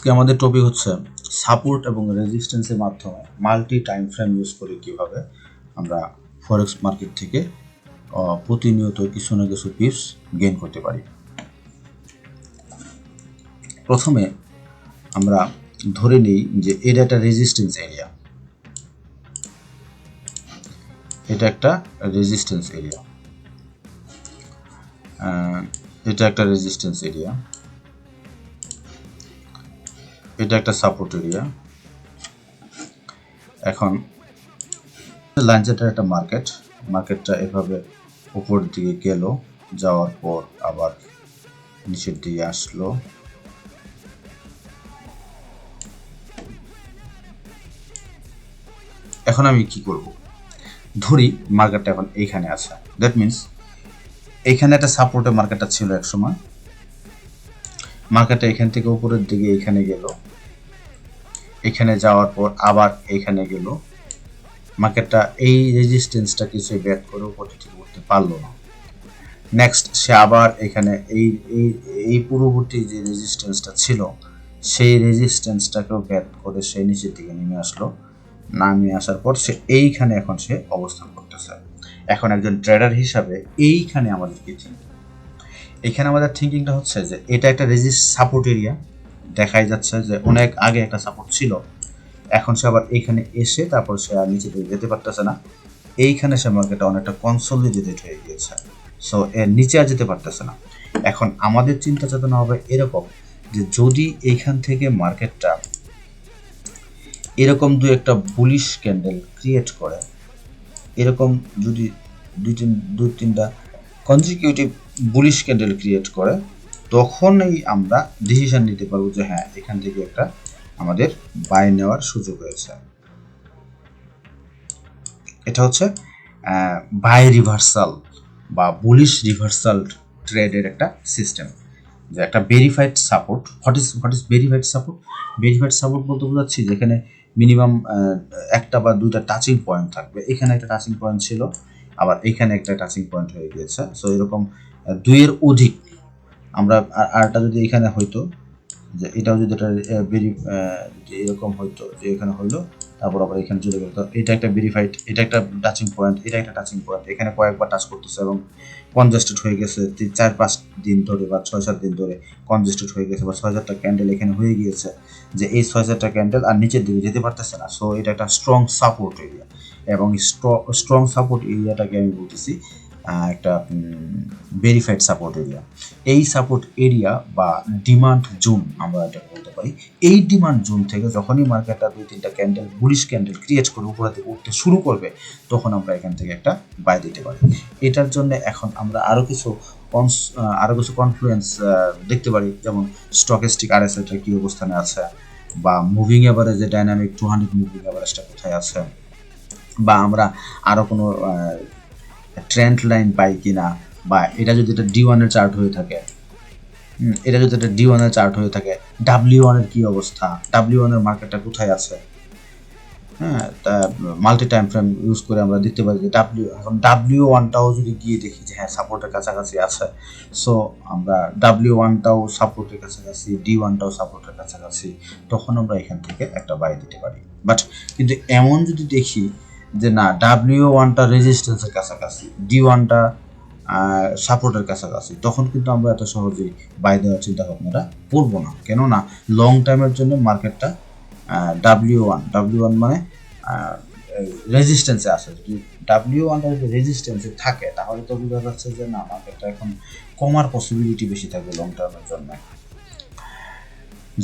আজকে আমাদের টপিক হচ্ছে সাপোর্ট এবং রেজিস্ট্যান্সের মাধ্যমে মাল্টি টাইম ফ্রেম ইউজ করে কিভাবে আমরা ফরেক্স মার্কেট থেকে প্রতিনিয়ত কিছু না কিছু টিপস গেইন করতে পারি। প্রথমে আমরা ধরে নিই যে এটা একটা রেজিস্ট্যান্স এরিয়া, এটা একটা রেজিস্ট্যান্স এরিয়া, এটা একটা রেজিস্ট্যান্স এরিয়া, এটা একটা সাপোর্ট এরিয়া। এখন লাঞ্চেটার একটা মার্কেটটা এভাবে উপর দিকে গেল, যাওয়ার পর আবার নিচের দিকে আসলো। এখন আমি কি করব, ধরি মার্কেটটা এখন এইখানে আছে, দ্যাট মিনস এইখানে একটা সাপোর্টের মার্কেটটা ছিল এক সময়। মার্কেটটা এখান থেকে উপরের দিকে এইখানে গেল, এখানে যাওয়ার পর আবার এইখানে গেল। মার্কেটটা এই রেজিস্ট্যান্সটা কিছুই ব্যাক করে উপর দিকে উঠতে পারলো না। নেক্সট সে আবার এখানে এই এই এই পূর্ববর্তী যে রেজিস্ট্যান্সটা ছিল সেই রেজিস্ট্যান্সটাকেও ব্যাক করে সে নিচের দিকে নেমে আসলো। নামে আসার পর সে এইখানে এখন সে অবস্থান করতেছে। এখন একজন ট্রেডার হিসাবে এইখানে আমাদের কি থিঙ্কিং, এখানে আমাদের থিঙ্কিংটা হচ্ছে যে এটা একটা সাপোর্ট এরিয়া, দেখাই যাচ্ছে যে অনেক আগে একটা সাপোর্ট ছিল, এখন সে আবার এইখানে এসে তারপর সে আর নিচে দিকে যেতে পারতেছে না। এইখানে সে মার্কেটটা অনেকটা কনসলিডেটেড হয়ে গিয়েছে, সো এর নিচে আর যেতে পারতেছে না। এখন আমাদের চিন্তা চেতনা হবে এরকম যে যদি এইখান থেকে মার্কেটটা এরকম একটা বুলিশ ক্যান্ডেল ক্রিয়েট করে, এরকম যদি দুই তিনটা কনজিকিউটিভ বুলিশ ক্যান্ডেল ক্রিয়েট করে, তখনই আমরা ডিসিশন নিতে পারবো যে হ্যাঁ এখান থেকে একটা আমাদের বাই নেওয়ার সুযোগ হয়েছে। এটা হচ্ছে বাই রিভার্সাল বা বুলিশ রিভার্সাল ট্রেডের একটা সিস্টেম, যে একটা verified support. What is verified support? Verified support বলতে বোঝাচ্ছি যেখানে মিনিমাম একটা বা দুইটা টাচিং পয়েন্ট থাকবে। এখানে একটা টাচিং পয়েন্ট ছিল, আবার এখানে একটা টাচিং পয়েন্ট হয়ে গিয়েছে। সো এরকম দুইয়ের অধিক আমরা, আরটা যদি এখানে হইতো যে এটাও যদি এটা এরকম হইতো যে এখানে হইলো তারপর আবার এখানে চলে গেল, তো এটা একটা ভেরিফাইড, এটা একটা টাচিং পয়েন্ট, এটা একটা টাচিং পয়েন্ট, এখানে কয়েকবার টাচ করতেছে এবং কনজেস্টেড হয়ে গেছে 4-5 দিন ধরে বা 6-7 দিন ধরে কনজেস্টেড হয়ে গেছে, বা 6,000টা ক্যান্ডেল এখানে হয়ে গিয়েছে যে এই 6,000টা ক্যান্ডেল আর নিচের দিকে যেতে পারতেছে না। সো এটা একটা স্ট্রং সাপোর্ট এরিয়া, এবং স্ট্রং সাপোর্ট এরিয়াটাকে আমি বলতেছি একটা ভেরিফাইড সাপোর্ট এরিয়া। এই সাপোর্ট এরিয়া বা ডিমান্ড জোন আমরা এটা বলতে পারি। এই ডিমান্ড জোন থেকে যখনই মার্কেটটা 2-3টা ক্যান্ডেল বুলিশ ক্যান্ডেল ক্রিয়েট করে উপরে দিকে উঠতে শুরু করবে, তখন আমরা এখান থেকে একটা বাই দিতে পারি। এটার জন্য এখন আমরা আরও কিছু কনফ্লুয়েন্স দেখতে পারি, যেমন স্টকেস্টিক আরএসআইটা কী অবস্থানে আছে, বা মুভিং অ্যাভারেজে ডাইনামিক 200 মুভিং অ্যাভারেজটা কোথায় আছে, বা আমরা আরও কোনো ট্রেন্ড লাইন পাই কিনা, বা এটা যদি এটা D1 এর চার্ট হয়ে থাকে, এটা যদি একটা D1 এর চার্ট হয়ে থাকে, W1 এর কি অবস্থা, W1 এর মার্কেটটা কোথায় আছে। হ্যাঁ, তা মাল্টি টাইম ফ্রেম ইউজ করে আমরা দেখতে পারি যে এখন W1টাও যদি গিয়ে দেখি যে হ্যাঁ সাপোর্টের কাছাকাছি আছে, সো আমরা W1টাও সাপোর্টের কাছাকাছি, D1টাও সাপোর্টের কাছাকাছি, তখন আমরা এখান থেকে একটা বাই দিতে পারি। বাট কিন্তু এমন যদি দেখি যে না W1টা রেজিস্ট্যান্সের কাছাকাছি, D1টা সাপোর্টের কাছাকাছি, তখন কিন্তু আমরা এত সহজেই বাই দেওয়ার চিন্তা ভাবনাটা করবো না। কেননা লং টাইমের জন্য মার্কেটটা W1 মানে রেজিস্ট্যান্সে আছে। যদি W1টা যদি রেজিস্ট্যান্সে থাকে, তাহলে তো বোঝা যাচ্ছে যে না মার্কেটটা এখন কমার পসিবিলিটি বেশি থাকবে লং টার্মের জন্য।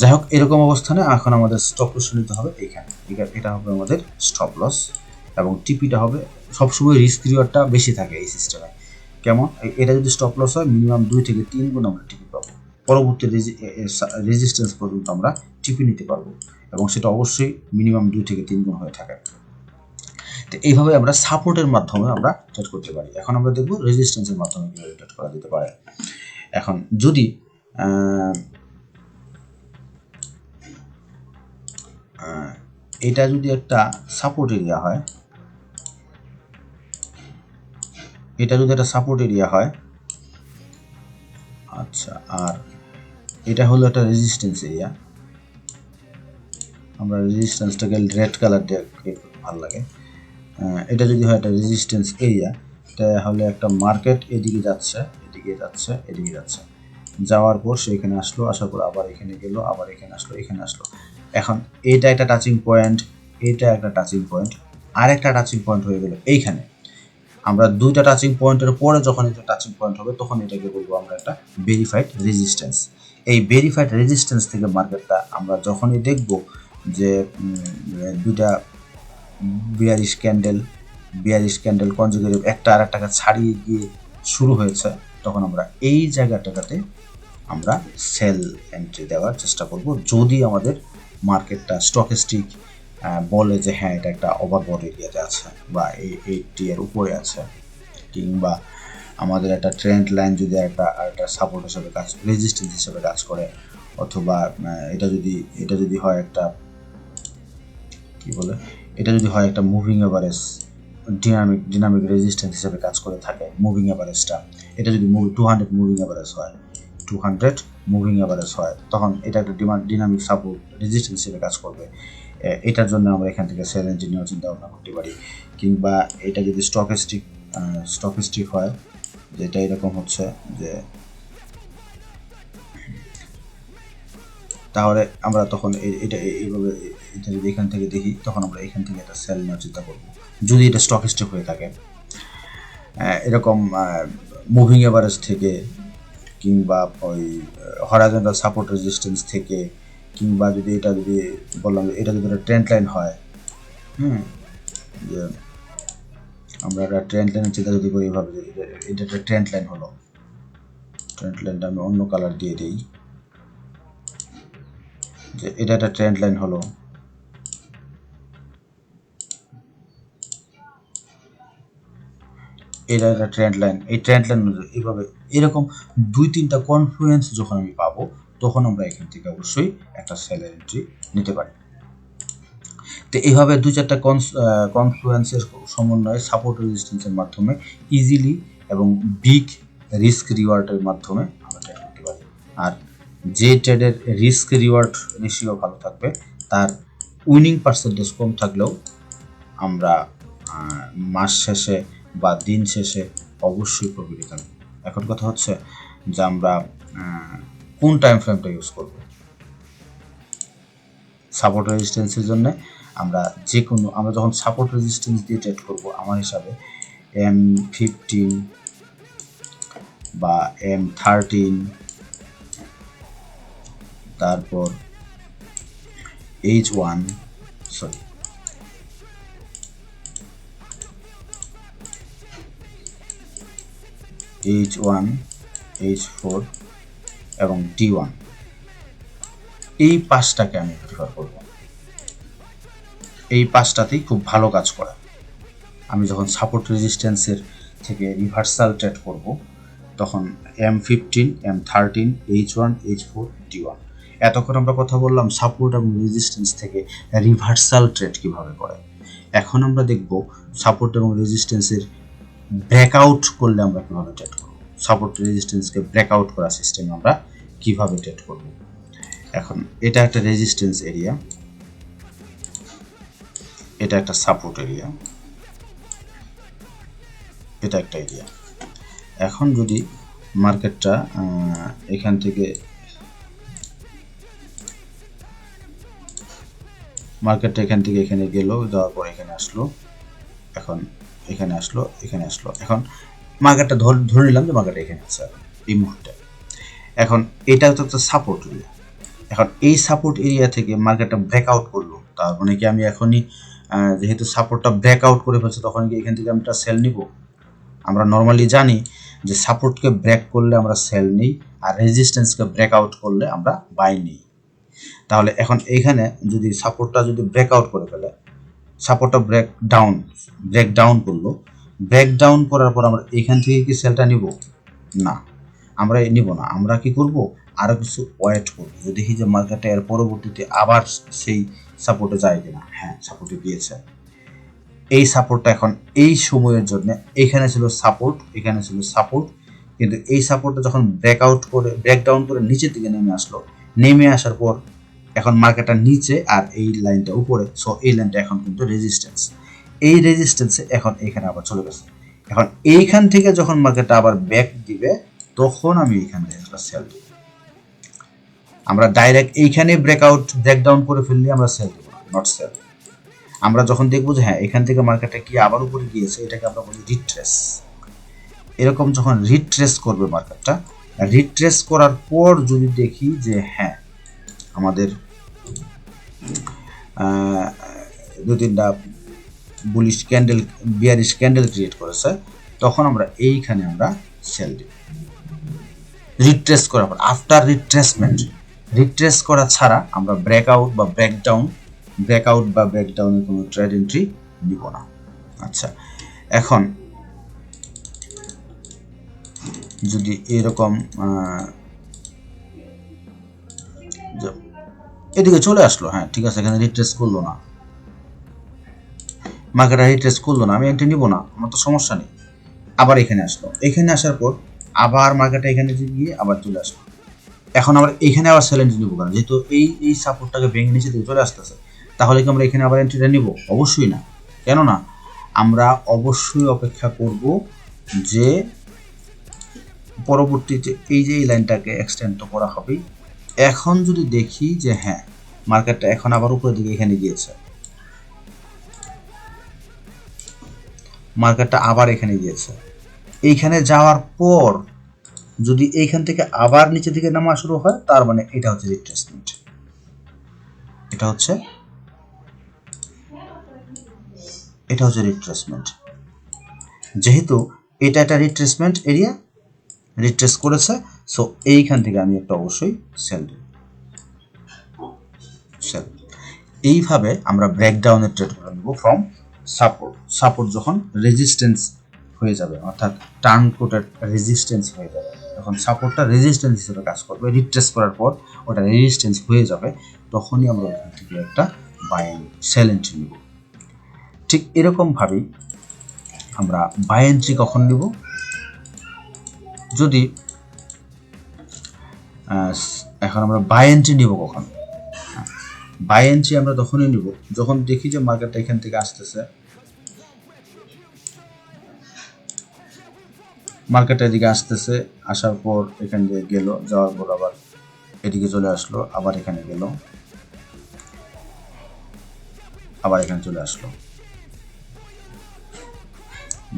যাই হোক, এরকম অবস্থানে এখন আমাদের স্টপ লস নিতে হবে এইখানে, এটা হবে আমাদের স্টপ লস, এবং টিপিটা হবে সবসময় রিস্ক রিওয়ার্ডটা বেশি থাকে এই সিস্টেমে। কেমন, এটা যদি স্টপ লস হয় মিনিমাম 2 থেকে 3 গুণ আমরা টিপি পাবো, পরবর্তী রেজিস্ট্যান্স পর্যন্ত আমরা টিপি নিতে পারবো, এবং সেটা অবশ্যই মিনিমাম 2 থেকে 3 গুণ হয়ে থাকে। তো এইভাবে আমরা সাপোর্টের মাধ্যমে আমরা ট্রেড করতে পারি। এখন আমরা দেখব রেজিস্ট্যান্সের মাধ্যমে কীভাবে ট্রেড করা যেতে পারে। এখন যদি এটা যদি একটা সাপোর্ট এরিয়া হয়, এটা যদি একটা সাপোর্ট এরিয়া হয়, আচ্ছা, আর এটা হলো একটা রেজিস্ট্যান্স এরিয়া, আমরা রেজিস্ট্যান্সটাকে রেড কালার দিয়ে ক্রিয়েট করতে ভালো লাগে। এটা যদি হয় একটা রেজিস্ট্যান্স এরিয়া, তাহলে একটা মার্কেট এদিকে যাচ্ছে, এদিকে যাচ্ছে, এদিকে যাচ্ছে, যাওয়ার পর সে এখানে আসলো, আসার পর আবার এখানে গেল, আবার এখানে আসলো, এখানে আসলো। এখন এটা একটা টাচিং পয়েন্ট, এটা একটা টাচিং পয়েন্ট, আর একটা টাচিং পয়েন্ট হয়ে গেল এইখানে। আমরা দুইটা টাচিং পয়েন্টের পরে যখন এটা টাচিং পয়েন্ট হবে তখন এটাকে বলবো আমরা একটা ভেরিফাইড রেজিস্ট্যান্স। এই ভেরিফাইড রেজিস্ট্যান্স থেকে মার্কেটটা আমরা যখনই দেখব যে দুইটা বিয়ারিশ ক্যান্ডেল কনজুগেটিভ একটা আর একটাকে ছাড়িয়ে গিয়ে শুরু হয়েছে, তখন আমরা এই জায়গাটাতে আমরা সেল এন্ট্রি দেওয়ার চেষ্টা করব, যদি আমাদের মার্কেটটা স্টকিস্টিক বলে যে হ্যাঁ এটা একটা ওভারবট এরিয়াতে আছে বা এই 80 এর উপরে আছে, কিংবা আমাদের একটা ট্রেন্ড লাইন যদি একটা সাপোর্ট হিসেবে কাজ, রেজিস্ট্যান্স হিসেবে কাজ করে, অথবা এটা যদি হয় একটা কি বলে, এটা যদি হয় একটা মুভিং এভারেজ ডিনামিক রেজিস্ট্যান্স হিসেবে কাজ করে থাকে, মুভিং এভারেজটা এটা যদি 200 মুভিং এভারেজ হয়, 200 মুভিং এভারেজ হয়, তখন এটা একটা ডিনামিক সাপোর্ট রেজিস্ট্যান্স হিসেবে কাজ করবে। এটার জন্য আমরা এখান থেকে সেল এন্ট্রি নেওয়ার চিন্তা ভাবনা করতে পারি। কিংবা এটা যদি স্টকিস্টিক হয়, যেটা এরকম হচ্ছে যে, তাহলে আমরা তখন এটা এইভাবে এটা যদি এখান থেকে দেখি, তখন আমরা এখান থেকে একটা সেল নেওয়ার চিন্তা করব যদি এটা স্টকিস্টিক হয়ে থাকে। এরকম মুভিং এভারেজ থেকে, কিংবা ওই হরাইজন্টাল সাপোর্ট রেজিস্ট্যান্স থেকে, কিংবা যদি বললাম এটা যদি একটা ট্রেন্ড লাইন হয়, যে আমরা একটা ট্রেন্ড লাইনের চিন্তা যদি করি এইভাবে, এটা একটা ট্রেন্ড লাইন হলো, ট্রেন্ড লাইনটা আমি অন্য কালার দিয়ে দিই, যে এটা একটা ট্রেন্ড লাইন হলো, এটা একটা ট্রেন্ড লাইন, এই ট্রেন্ড লাইন এইভাবে এরকম 2-3টা কনফ্লুয়েন্স যখন আমি পাবো, তখন আমরা এখান থেকে অবশ্যই একটা সেলের এন্ট্রি নিতে পারি। তো এইভাবে 2-4টা কনফ্লুয়েন্সের সমন্বয়ে সাপোর্ট রেজিস্ট্যান্সের মাধ্যমে ইজিলি এবং বিগ রিস্ক রিওয়ার্ডের মাধ্যমে আমরা ট্রেড করতে পারি। আর যে ট্রেডের রিস্ক রিওয়ার্ড রেশিও ভালো থাকবে, তার উইনিং পার্সেন্টেজ কম থাকলেও আমরা মাস শেষে বা দিন শেষে অবশ্যই প্রফিটে থাকবো। এখন কথা হচ্ছে যে আমরা কোন টাইম ফ্রেমটা ইউজ করব। সাপোর্ট রেজিস্ট্যান্সের জন্য আমরা যখন সাপোর্ট রেজিস্ট্যান্স দিয়ে ট্রেড করব, আমার হিসাবে M15 বা M13, তারপর H1 H4 এবং D1, এই 5টাকে আমি প্রিফার করব। এই 5টাতেই খুব ভালো কাজ করে। আমি যখন সাপোর্ট রেজিস্ট্যান্সের থেকে রিভার্সাল ট্রেড করব, তখন M15, M13, H1, H4, D1। এতক্ষণ আমরা কথা বললাম সাপোর্ট এবং রেজিস্ট্যান্স থেকে রিভার্সাল ট্রেড কিভাবে করে। এখন আমরা দেখব সাপোর্ট এবং রেজিস্ট্যান্সের ব্রেকআউট করলে আমরা কিভাবে ট্রেড করব। সাপোর্ট রেজিস্ট্যান্সকে ব্রেকআউট করা সিস্টেমে আমরা কিভাবে ট্রেড করব। এখন এটা একটা রেজিস্ট্যান্স এরিয়া, এটা একটা সাপোর্ট এরিয়া, এটা একটা এরিয়া। এখন যদি মার্কেটটা এখান থেকে এখানে গেল, যাওয়ার পর এখানে আসলো, এখন এখানে আসলো, এখন মার্কেটটা ধরে নিলাম যে মার্কেট এখানে আছে এই মুহূর্তে। এখন এটা তো সাপোর্ট এরিয়া। এখন এই সাপোর্ট এরিয়া থেকে মার্কেটটা ব্রেকআউট করলো, তার মানে কি আমি এখনই যেহেতু সাপোর্টটা ব্রেকআউট করে ফেলছে, তখন কি এখান থেকে আমি একটা সেল নিব? আমরা নর্মালি জানি যে সাপোর্টকে ব্রেক করলে আমরা সেল নিই, আর রেজিস্ট্যান্সকে ব্রেকআউট করলে আমরা বাই নিই। তাহলে এখন এইখানে যদি সাপোর্টটা ব্রেকআউট করে ফেলে, সাপোর্টটা ব্রেকডাউন করলো, ব্রেকডাউন করার পর আমরা এখান থেকে কি সেলটা নিব? না, আমরা নিব না। আমরা কি করব? আরও কিছু ওয়েট করব, যে দেখি যে মার্কেটে এর পরবর্তীতে আবার সেই সাপোর্টে যায় কিনা। হ্যাঁ, সাপোর্টে গিয়েছে। এই সাপোর্টটা এখন এই সময়ের জন্য এখানে ছিল সাপোর্ট, এখানে ছিল সাপোর্ট, কিন্তু এই সাপোর্টটা যখন ব্রেকডাউন করে নিচের দিকে নেমে আসলো, নেমে আসার পর এখন মার্কেটটা নিচে আর এই লাইনটা উপরে, সো এই লাইনটা এখন কিন্তু রেজিস্ট্যান্স। এই রেজিস্ট্যান্সে এখন এখানে আবার চলে গেছে। এখন এইখান থেকে যখন মার্কেটটা আবার ব্যাক দিবে তখন আমি এইখান থেকে একটা সেল দিব। আমরা ডাইরেক্ট এইখানে ব্রেকআউট ব্রেকডাউন করে ফেললে আমরা সেল দেবো না, নট সেল। আমরা যখন দেখবো যে হ্যাঁ এখান থেকে মার্কেটটা কি আবার উপরে গিয়েছে, এটাকে আমরা বলি রিট্রেস। এরকম যখন রিট্রেস করবে মার্কেটটা, রিট্রেস করার পর যদি দেখি যে হ্যাঁ আমাদের দু তিনটা bullish candle bearish candle create করেছে, তখন আমরা এইখানে আমরা সেল দিব। রিট্রেস করার পর, আফটার রিট্রেসমেন্ট, রিট্রেস করা ছাড়া আমরা ব্রেকআউট বা ব্রেকডাউনের কোনো ট্রেড এন্ট্রি নিব না। আচ্ছা, এখন যদি এরকম এদিকে চলে আসলো, হ্যাঁ ঠিক আছে, এখানে রিট্রেস করলো না, মার্কেট রিট্রেস করলো না, আমি এন্ট্রি নিব না, আমার তো সমস্যা নেই। আবার এখানে আসলো, এখানে আসার পর আবার মার্কেটটা এখানে গিয়ে আবার চলে আসলো। এখন আবার এখানে আবার সেল এন্ট্রি নিব, কারণ যেহেতু এই সাপোর্টটাকে ভেঙে নিচে দিকে চলে আসতেছে, তাহলে কি আমরা এখানে আবার এন্ট্রিটা নিব? অবশ্যই না। কেননা আমরা অবশ্যই অপেক্ষা করব যে পরবর্তীতে এই যে এই লাইনটাকে এক্সটেন্ড তো করা হবেই। এখন যদি দেখি যে হ্যাঁ মার্কেটটা এখন আবার উপরের দিকে এখানে গিয়েছে, মার্কেটটা আবার এখানে গিয়েছে, এইখানে যাওয়ার পর যদি এইখান থেকে আবার নিচে দিকে নামা শুরু হয়, তার মানে এটা হচ্ছে রিট্রেসমেন্ট। এটা হচ্ছে রিট্রেসমেন্ট। যেহেতু এটা একটা রিট্রেসমেন্ট এরিয়া, রিট্রেস করেছে, সো এইখান থেকে আমি একটা অবশ্যই সেল দেব। সেল। এইভাবে আমরা ব্রেকডাউনের ট্রেড করে নেব ফ্রম সাপোর্ট যখন রেজিস্ট্যান্স হয়ে যাবে, অর্থাৎ টার্ন কোটেড রেজিস্ট্যান্স হয়ে যাবে, তখন সাপোর্টটা রেজিস্ট্যান্স হিসেবে কাজ করবে। রিট্রেস করার পর ওটা রেজিস্ট্যান্স হয়ে যাবে, তখনই আমরা ওখান থেকে একটা বাইং সেল এন্ট্রি নেব। ঠিক এরকমভাবেই আমরা বাই এন্ট্রি কখন নেব, যদি এখন আমরা বাই এন্ট্রি নিব কখন? বাই এন্ট্রি আমরা তখনই নিব যখন দেখি যে মার্কেটটা এখান থেকে আসতেছে, মার্কেটটা এদিকে আসতেছে, আসার পর এখান দিয়ে গেল, যাওয়ার পর আবার এদিকে চলে আসলো, আবার এখানে গেল, আবার এখানে চলে আসলো।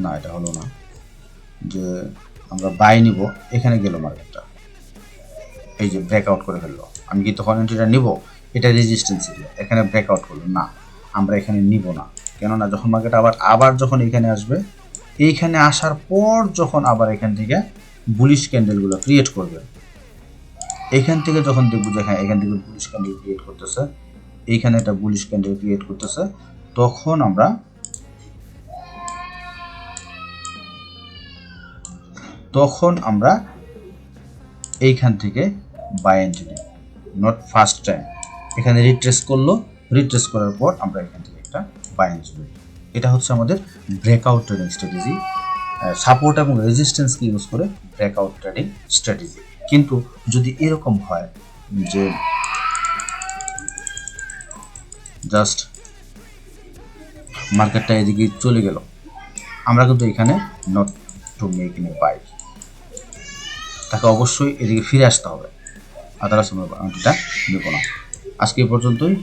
না, এটা হলো না, যে আমরা বাই নিব, এখানে গেল মার্কেটটা, এই যে ব্রেকআউট করে ফেললো, আমি কি তখন এন্ট্রিটা নিব? এটা রেজিস্ট্যান্স এরিয়া, এখানে ব্রেকআউট করলো না, আমরা এখানে নিব না। কেননা যখন মার্কেট আবার যখন এখানে আসবে, এইখানে আসার পর যখন আবার এখান থেকে বুলিশ ক্যান্ডেলগুলো ক্রিয়েট করবে, এখান থেকে যখন দেখবো যে হ্যাঁ এখান থেকে বুলিশ ক্যান্ডেল ক্রিয়েট করতেছে, এইখানে একটা বুলিশ ক্যান্ডেল ক্রিয়েট করতেছে, তখন আমরা এইখান থেকে বাই এন্ট্রি নিই, নট ফার্স্ট টাইম। এখানে রিট্রেস করলো, রিট্রেস করার পর আমরা এখান থেকে একটা বাই এন্ট্রি নিই। এটা হচ্ছে আমাদের ব্রেকআউট ট্রেডিং স্ট্র্যাটেজি, সাপোর্ট এবং রেজিস্ট্যান্সকে ইউজ করে ব্রেকআউট ট্রেডিং স্ট্র্যাটেজি। কিন্তু যদি এরকম হয় যে জাস্ট মার্কেটটা এদিকে চলে গেল, আমরা কিন্তু এখানে not to make in a by, তাকে অবশ্যই এদিকে ফিরে আসতে হবে, আদারওয়াইজ আমরা এটা নেব না। আজকে এই পর্যন্তই।